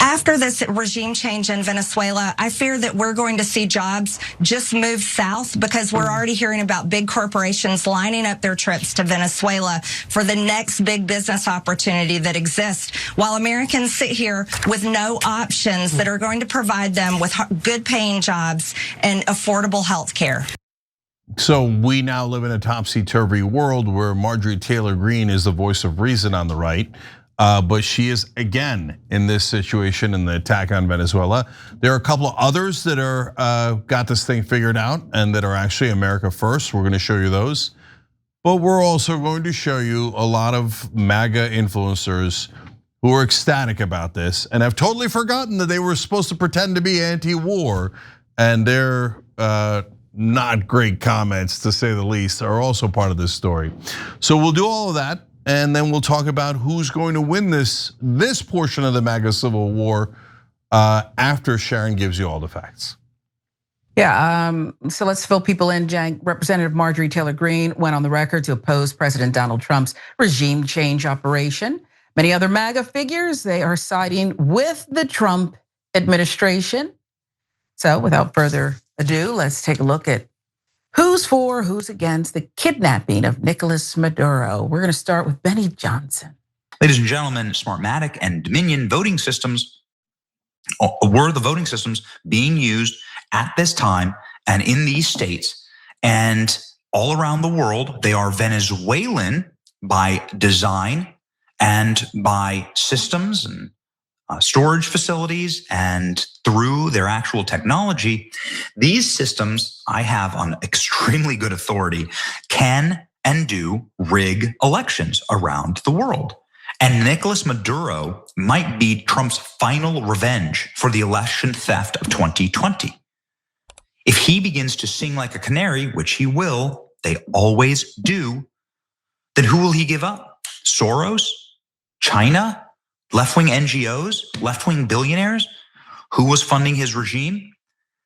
After this regime change in Venezuela, I fear that we're going to see jobs just move south because we're already hearing about big corporations lining up their trips to Venezuela for the next big business opportunity that exists, while Americans sit here with no options that are going to provide them with good paying jobs and affordable health care. So we now live in a topsy-turvy world where Marjorie Taylor Greene is the voice of reason on the right. But she is again in this situation in the attack on Venezuela. There are a couple of others that are got this thing figured out and that are actually America first. We're going to show you those. But we're also going to show you a lot of MAGA influencers who are ecstatic about this and have totally forgotten that they were supposed to pretend to be anti-war, and their not great comments, to say the least, are also part of this story. So we'll do all of that. And then we'll talk about who's going to win this portion of the MAGA civil war after Sharon gives you all the facts. Yeah, so let's fill people in, Jank. Representative Marjorie Taylor Greene went on the record to oppose President Donald Trump's regime change operation. Many other MAGA figures, they are siding with the Trump administration. So without further ado, let's take a look at who's for, who's against the kidnapping of Nicolas Maduro. We're going to start with Benny Johnson. Ladies and gentlemen, Smartmatic and Dominion voting systems were the voting systems being used at this time and in these states and all around the world. They are Venezuelan by design and by systems and storage facilities and through their actual technology. These systems, I have on extremely good authority, can and do rig elections around the world. And Nicolas Maduro might be Trump's final revenge for the election theft of 2020. If he begins to sing like a canary, which he will, they always do, then who will he give up? Soros? China? Left-wing NGOs, left-wing billionaires, who was funding his regime,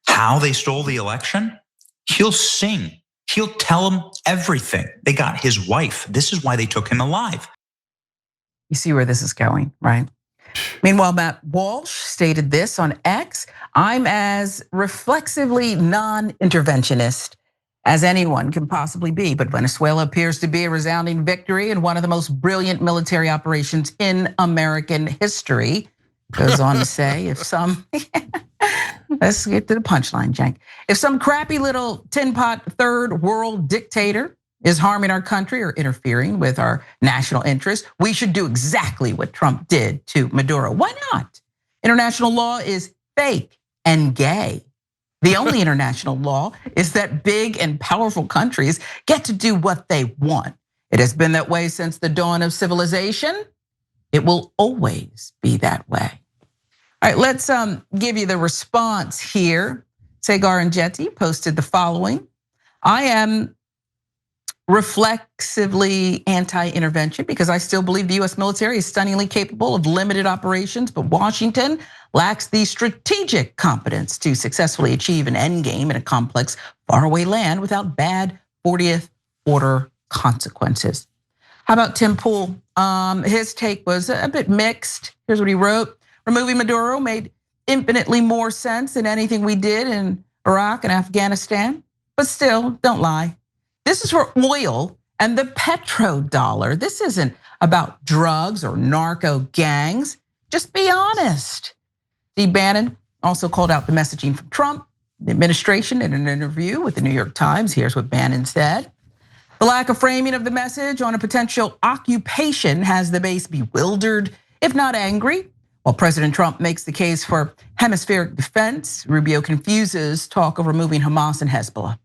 how they stole the election. He'll sing, he'll tell them everything. They got his wife. This is why they took him alive. You see where this is going, right? Meanwhile, Matt Walsh stated this on X: "I'm as reflexively non-interventionist as anyone can possibly be, but Venezuela appears to be a resounding victory and one of the most brilliant military operations in American history." Goes on to say, if some, let's get to the punchline, Jank. If some crappy little tin pot third world dictator is harming our country or interfering with our national interests, we should do exactly what Trump did to Maduro. Why not? International law is fake and gay. The only international law is that big and powerful countries get to do what they want. It has been that way since the dawn of civilization. It will always be that way. All right, let's give you the response here. Sagar and Jetty posted the following: "I am reflexively anti-intervention because I still believe the US military is stunningly capable of limited operations, but Washington lacks the strategic competence to successfully achieve an endgame in a complex, faraway land without bad 40th order consequences." How about Tim Pool? His take was a bit mixed. Here's what he wrote: "Removing Maduro made infinitely more sense than anything we did in Iraq and Afghanistan. But still, don't lie. This is for oil and the petrodollar. This isn't about drugs or narco gangs. Just be honest." Steve Bannon also called out the messaging from Trump, the administration, in an interview with the New York Times. Here's what Bannon said: "The lack of framing of the message on a potential occupation has the base bewildered, if not angry. While President Trump makes the case for hemispheric defense, Rubio confuses talk of removing Hamas and Hezbollah."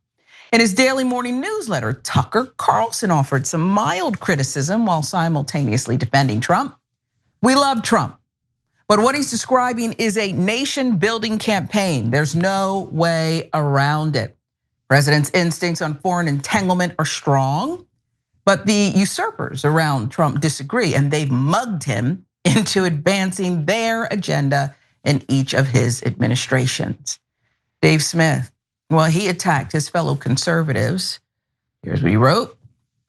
In his daily morning newsletter, Tucker Carlson offered some mild criticism while simultaneously defending Trump. "We love Trump, but what he's describing is a nation-building campaign. There's no way around it. President's instincts on foreign entanglement are strong, but the usurpers around Trump disagree, and they've mugged him into advancing their agenda in each of his administrations." Dave Smith, well, he attacked his fellow conservatives. Here's what he wrote: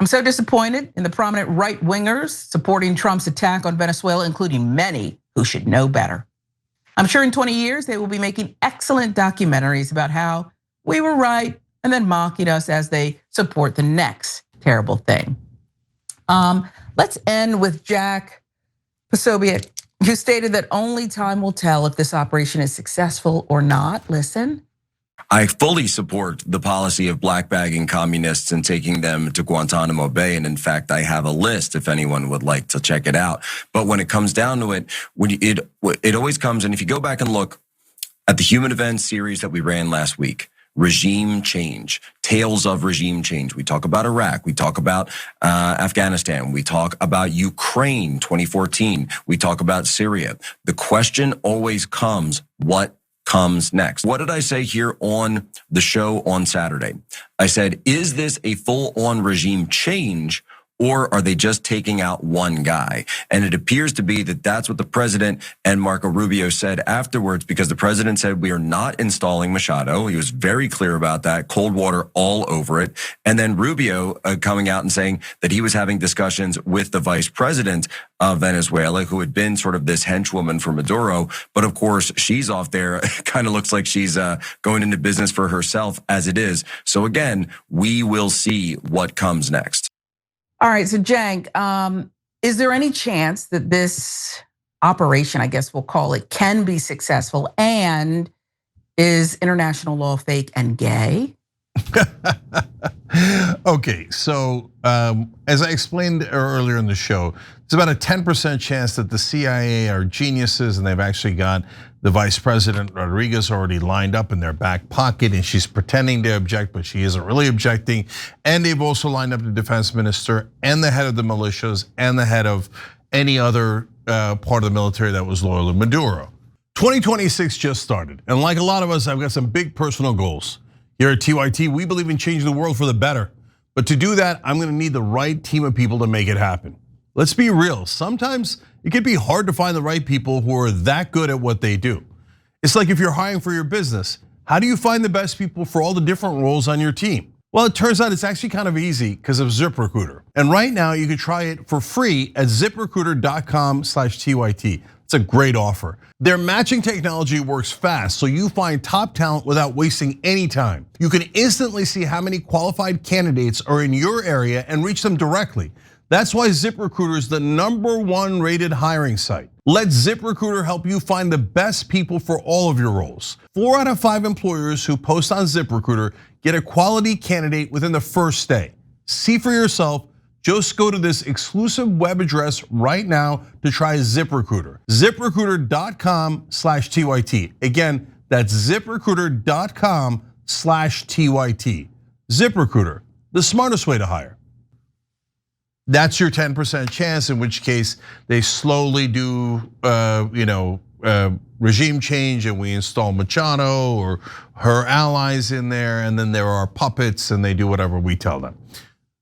"I'm so disappointed in the prominent right-wingers supporting Trump's attack on Venezuela, including many who should know better. I'm sure in 20 years, they will be making excellent documentaries about how we were right and then mocking us as they support the next terrible thing. Let's end with Jack Posobiec, who stated that only time will tell if this operation is successful or not. Listen. I fully support the policy of blackbagging communists and taking them to Guantanamo Bay. And in fact, I have a list if anyone would like to check it out. But when it comes down to it, it always comes, and if you go back and look at the Human Events series that we ran last week, regime change, tales of regime change. We talk about Iraq. We talk about Afghanistan. We talk about Ukraine 2014. We talk about Syria. The question always comes, what comes next? What did I say here on the show on Saturday? I said, is this a full-on regime change, or are they just taking out one guy? And it appears to be that that's what the president and Marco Rubio said afterwards, because the president said we are not installing Machado. He was very clear about that, cold water all over it. And then Rubio coming out and saying that he was having discussions with the vice president of Venezuela, who had been sort of this henchwoman for Maduro. But of course, she's off there, kind of looks like she's going into business for herself as it is. So again, we will see what comes next. All right, so Cenk, is there any chance that this operation, I guess we'll call it, can be successful? And is international law fake and gay? Okay, so as I explained earlier in the show, it's about a 10% chance that the CIA are geniuses and they've actually got the Vice President Rodriguez already lined up in their back pocket, and she's pretending to object, but she isn't really objecting. And they've also lined up the defense minister and the head of the militias and the head of any other part of the military that was loyal to Maduro. 2026 just started, and like a lot of us, I've got some big personal goals. Here at TYT, we believe in changing the world for the better. But to do that, I'm gonna need the right team of people to make it happen. Let's be real, sometimes it can be hard to find the right people who are that good at what they do. It's like if you're hiring for your business, how do you find the best people for all the different roles on your team? Well, it turns out it's actually kind of easy because of ZipRecruiter. And right now you can try it for free at ziprecruiter.com/TYT. It's a great offer. Their matching technology works fast, so you find top talent without wasting any time. You can instantly see how many qualified candidates are in your area and reach them directly. That's why ZipRecruiter is the #1 rated hiring site. Let ZipRecruiter help you find the best people for all of your roles. 4 out of 5 employers who post on ZipRecruiter get a quality candidate within the first day. See for yourself. Just go to this exclusive web address right now to try ZipRecruiter. ZipRecruiter.com/TYT. Again, that's ZipRecruiter.com/TYT. ZipRecruiter, the smartest way to hire. That's your 10% chance, in which case they slowly do regime change and we install Machado or her allies in there, and then there are puppets and they do whatever we tell them.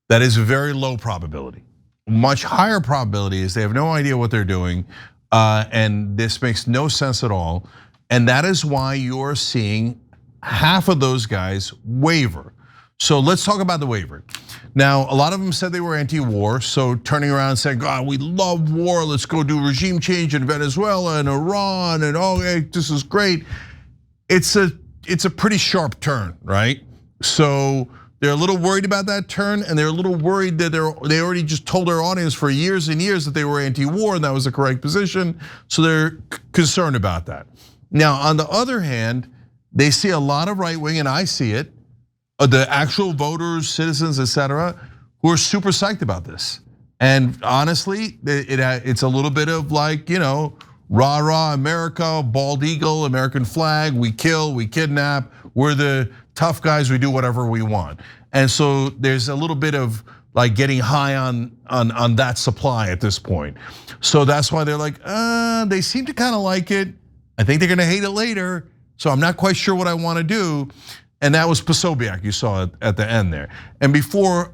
That is a very low probability. Much higher probability is they have no idea what they're doing, and this makes no sense at all. And that is why you're seeing half of those guys waver. So let's talk about the wavering. Now, a lot of them said they were anti-war, so turning around and saying, God, we love war, let's go do regime change in Venezuela and Iran, and this is great. It's a pretty sharp turn, right? So they're a little worried about that turn, and they're a little worried that they already just told their audience for years and years that they were anti-war and that was the correct position, so they're concerned about that. Now, on the other hand, they see a lot of right wing, and I see it, the actual voters, citizens, etc., who are super psyched about this. And honestly, it's a little bit of like, rah rah America, bald eagle, American flag, we kill, we kidnap, we're the tough guys, we do whatever we want. And so there's a little bit of like getting high on that supply at this point. So that's why they're like, they seem to kind of like it. I think they're gonna hate it later. So I'm not quite sure what I wanna do. And that was Posobiec, you saw it at the end there. And before,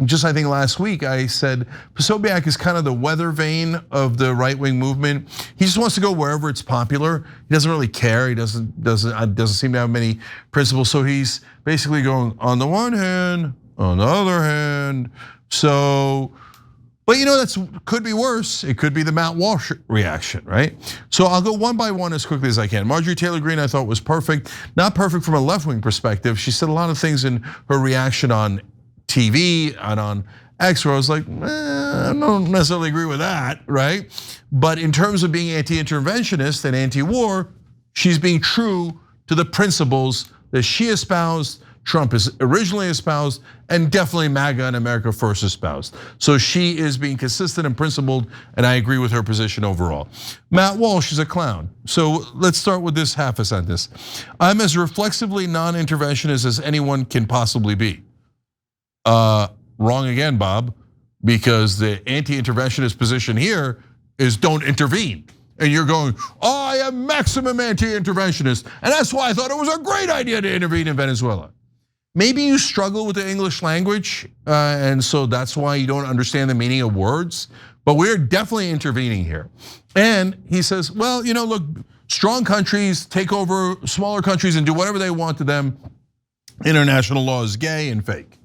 just I think last week, I said Posobiec is kind of the weather vane of the right wing movement. He just wants to go wherever it's popular. He doesn't really care. He doesn't seem to have many principles. So he's basically going on the one hand, on the other hand. So But that's could be worse. It could be the Matt Walsh reaction, right? So I'll go one by one as quickly as I can. Marjorie Taylor Greene I thought was perfect. Not perfect from a left-wing perspective. She said a lot of things in her reaction on TV and on X where I was like, I don't necessarily agree with that, right? But in terms of being anti-interventionist and anti-war, she's being true to the principles that she espoused, Trump is originally espoused, and definitely MAGA and America First espoused. So she is being consistent and principled, and I agree with her position overall. Matt Walsh is a clown. So let's start with this half a sentence. I'm as reflexively non-interventionist as anyone can possibly be. Wrong again, Bob, because the anti-interventionist position here is don't intervene. And you're going, I am maximum anti-interventionist, and that's why I thought it was a great idea to intervene in Venezuela. Maybe you struggle with the English language, and so that's why you don't understand the meaning of words, but we're definitely intervening here. And he says, well, look, strong countries take over smaller countries and do whatever they want to them. International law is gay and fake.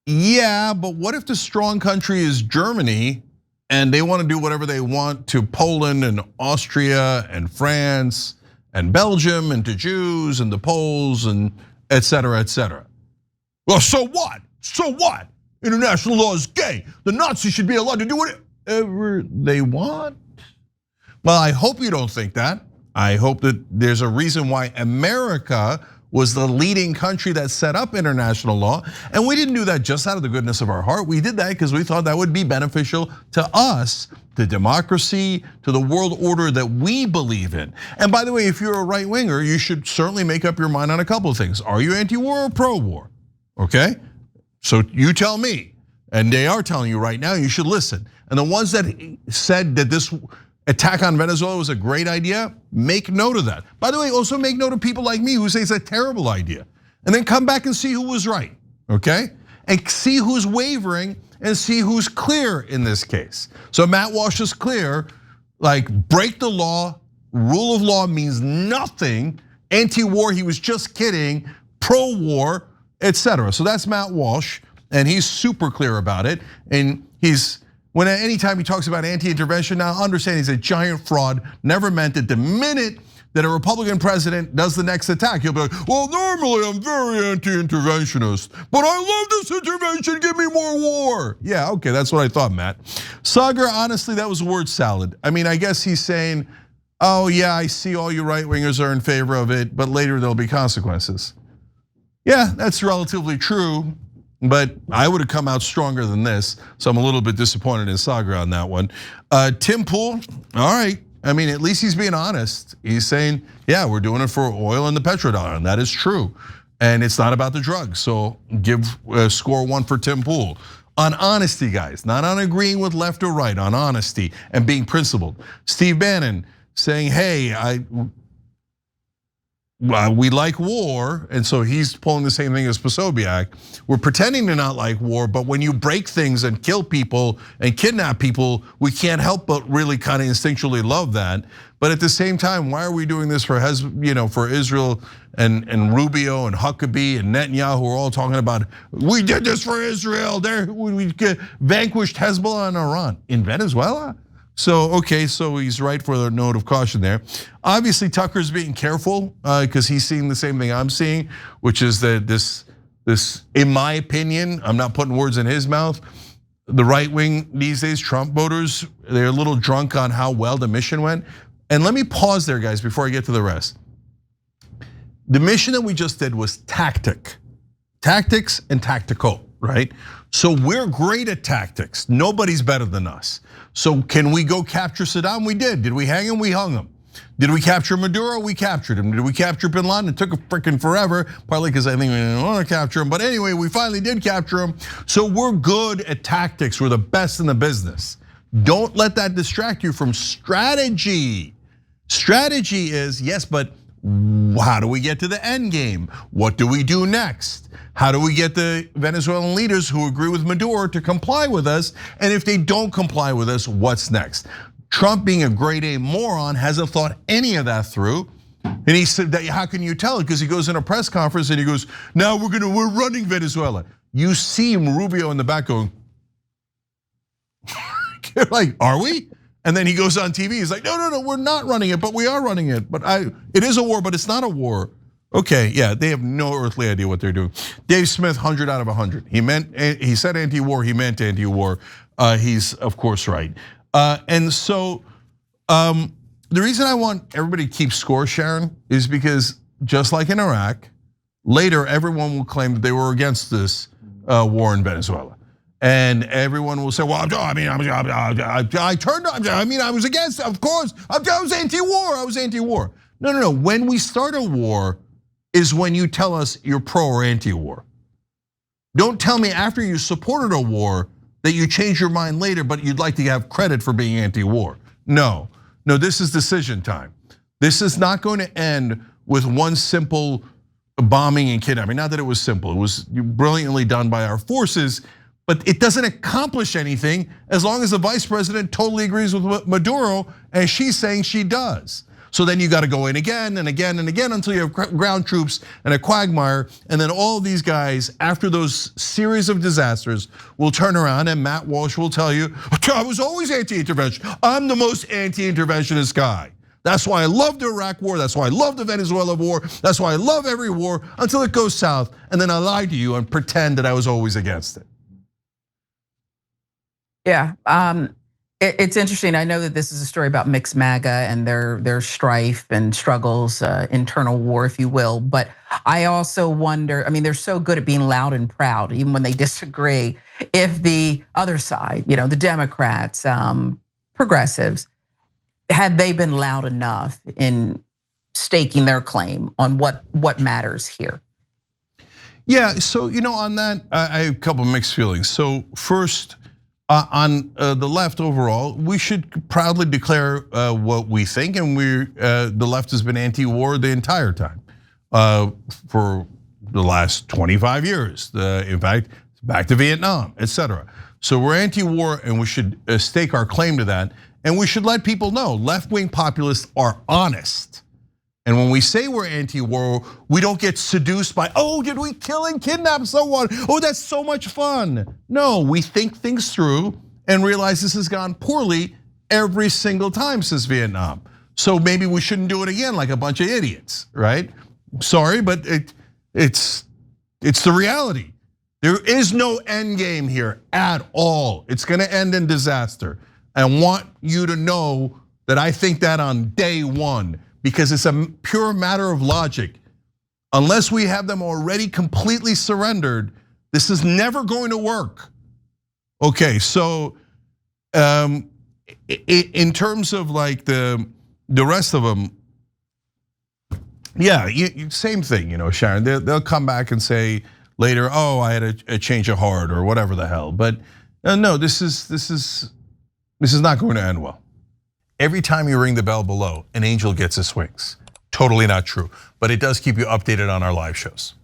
Yeah, but what if the strong country is Germany and they want to do whatever they want to Poland and Austria and France and Belgium and to Jews and the Poles and et cetera, et cetera? Well, so what? So what? International law is gay. The Nazis should be allowed to do whatever they want. Well, I hope you don't think that. I hope that there's a reason why America was the leading country that set up international law. And we didn't do that just out of the goodness of our heart. We did that because we thought that would be beneficial to us, to democracy, to the world order that we believe in. And by the way, if you're a right winger, you should certainly make up your mind on a couple of things. Are you anti-war or pro-war? Okay, so you tell me. And they are telling you right now, you should listen. And the ones that said that this attack on Venezuela was a great idea, make note of that. By the way, also make note of people like me who say it's a terrible idea. And then come back and see who was right, okay? And see who's wavering and see who's clear in this case. So Matt Walsh is clear, like break the law, rule of law means nothing. Anti-war, he was just kidding, pro-war, et cetera. So that's Matt Walsh, and he's super clear about it. And anytime he talks about anti-intervention, now understand he's a giant fraud, never meant it. The minute that a Republican president does the next attack, he'll be like, well, normally I'm very anti-interventionist, but I love this intervention, give me more war. Yeah, okay, that's what I thought, Matt. Sagar, honestly, that was word salad. I mean, I guess he's saying, oh yeah, I see all you right-wingers are in favor of it, but later there'll be consequences. Yeah, that's relatively true. But I would have come out stronger than this, so I'm a little bit disappointed in Sagar on that one. Tim Pool, all right. I mean, at least he's being honest. He's saying, yeah, we're doing it for oil and the petrodollar, and that is true. And it's not about the drugs, so give score 1 for Tim Pool. On honesty, guys, not on agreeing with left or right, on honesty and being principled. Steve Bannon saying, hey, we like war, and so he's pulling the same thing as Posobiec. We're pretending to not like war, but when you break things and kill people and kidnap people, we can't help but really kind of instinctually love that. But at the same time, why are we doing this for Israel and Rubio and Huckabee and Netanyahu who are all talking about, we did this for Israel, we vanquished Hezbollah and Iran in Venezuela? So, okay, so he's right for the note of caution there. Obviously, Tucker's being careful because he's seeing the same thing I'm seeing, which is that this, in my opinion, I'm not putting words in his mouth, the right wing these days, Trump voters, they're a little drunk on how well the mission went. And let me pause there, guys, before I get to the rest. The mission that we just did was tactics and tactical, right? So we're great at tactics. Nobody's better than us. So can we go capture Saddam? We did. Did we hang him? We hung him. Did we capture Maduro? We captured him. Did we capture Bin Laden? It took a freaking forever, partly because I think we didn't want to capture him. But anyway, we finally did capture him. So we're good at tactics. We're the best in the business. Don't let that distract you from strategy. Strategy is, yes, but how do we get to the end game? What do we do next? How do we get the Venezuelan leaders who agree with Maduro to comply with us? And if they don't comply with us, what's next? Trump, being a grade A moron, hasn't thought any of that through. And he said that, how can you tell? Because he goes in a press conference and he goes, now we're running Venezuela. You see Rubio in the back going, You're like, are we? And then he goes on TV, he's like, no, we're not running it, but we are running it. But it is a war, but it's not a war. Okay, yeah, they have no earthly idea what they're doing. Dave Smith, 100 out of 100. He said anti-war, he meant anti-war. He's of course right. And so the reason I want everybody to keep score, Sharon, is because just like in Iraq, later everyone will claim that they were against this war in Venezuela. And everyone will say, well, I was against, of course, I was anti-war, No. When we start a war is when you tell us you're pro or anti-war. Don't tell me after you supported a war that you change your mind later, but you'd like to have credit for being anti-war. No, this is decision time. This is not going to end with one simple bombing and kidnapping. Not that it was simple, it was brilliantly done by our forces, but it doesn't accomplish anything as long as the vice president totally agrees with Maduro and she's saying she does. So then you got to go in again and again and again until you have ground troops and a quagmire. And then all of these guys, after those series of disasters, will turn around and Matt Walsh will tell you, I was always anti-intervention. I'm the most anti-interventionist guy. That's why I love the Iraq war. That's why I love the Venezuela war. That's why I love every war until it goes south. And then I lie to you and pretend that I was always against it. Yeah, it's interesting. I know that this is a story about mixed MAGA and their strife and struggles, internal war, if you will. But I also wonder, I mean, they're so good at being loud and proud, even when they disagree. If the other side, the Democrats, progressives, had they been loud enough in staking their claim on what matters here? Yeah, so on that, I have a couple of mixed feelings. So first, on the left overall, we should proudly declare what we think, and the left has been anti-war the entire time for the last 25 years. In fact, back to Vietnam, etc. So we're anti-war, and we should stake our claim to that, and we should let people know left-wing populists are honest. And when we say we're anti-war, we don't get seduced by, did we kill and kidnap someone? That's so much fun. No, we think things through and realize this has gone poorly every single time since Vietnam. So maybe we shouldn't do it again like a bunch of idiots, right? Sorry, but it's the reality. There is no end game here at all. It's gonna end in disaster. I want you to know that I think that on day one, because it's a pure matter of logic. Unless we have them already completely surrendered, this is never going to work. Okay, so in terms of like the rest of them, yeah, same thing, Sharon. They'll come back and say later, I had a change of heart or whatever the hell. But no, this is not going to end well. Every time you ring the bell below, an angel gets its wings. Totally not true, but it does keep you updated on our live shows.